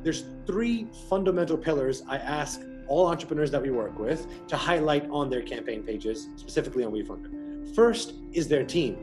There's three fundamental pillars I ask all entrepreneurs that we work with to highlight on their campaign pages, specifically on WeFunder. First is their team.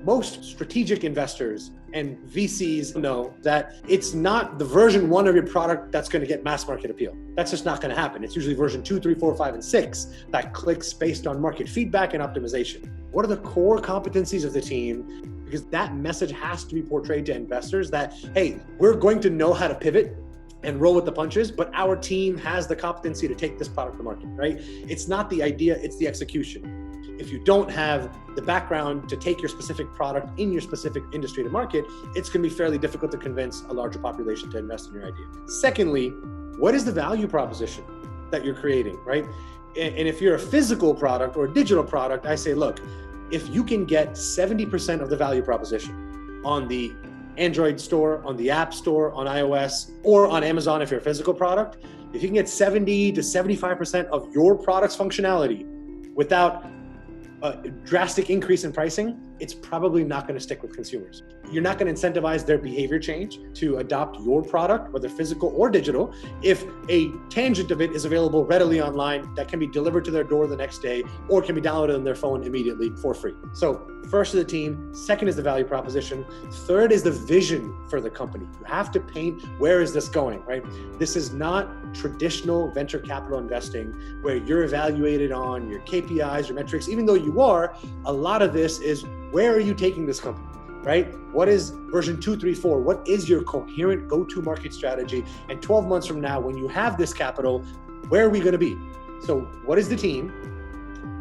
Most strategic investors and VCs know that it's not the version 1 of your product that's going to get mass market appeal. That's just not going to happen. It's usually version 2, 3, 4, 5, and 6 that clicks based on market feedback and optimization. What are the core competencies of the team? Because that message has to be portrayed to investors that, hey, we're going to know how to pivot and roll with the punches, but our team has the competency to take this product to market, right? It's not the idea, it's the execution. If you don't have the background to take your specific product in your specific industry to market, it's going to be fairly difficult to convince a larger population to invest in your idea. Secondly, what is the value proposition that you're creating, right? And if you're a physical product or a digital product, I say, look, if you can get 70% of the value proposition on the Android store, on the App Store, on iOS, or on Amazon if you're a physical product, if you can get 70 to 75% of your product's functionality without a drastic increase in pricing, it's probably not going to stick with consumers. You're not going to incentivize their behavior change to adopt your product, whether physical or digital, if a tangent of it is available readily online that can be delivered to their door the next day or can be downloaded on their phone immediately for free. So first is the team, second is the value proposition, third is the vision for the company. You have to paint, where is this going, right? This is not traditional venture capital investing where you're evaluated on your KPIs, your metrics, even though you are. A lot of this is, where are you taking this company, right? What is version 2, 3, 4? What is your coherent go-to market strategy? And 12 months from now, when you have this capital, where are we going to be? So what is the team?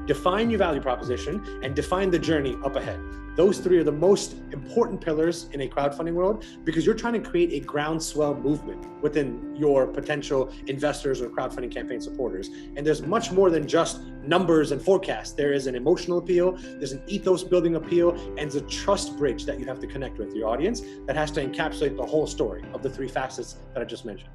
Define your value proposition and define the journey up ahead. Those three are the most important pillars in a crowdfunding world because you're trying to create a groundswell movement within your potential investors or crowdfunding campaign supporters. And there's much more than just numbers and forecasts. There is an emotional appeal, there's an ethos building appeal, and there's a trust bridge that you have to connect with your audience that has to encapsulate the whole story of the three facets that I just mentioned.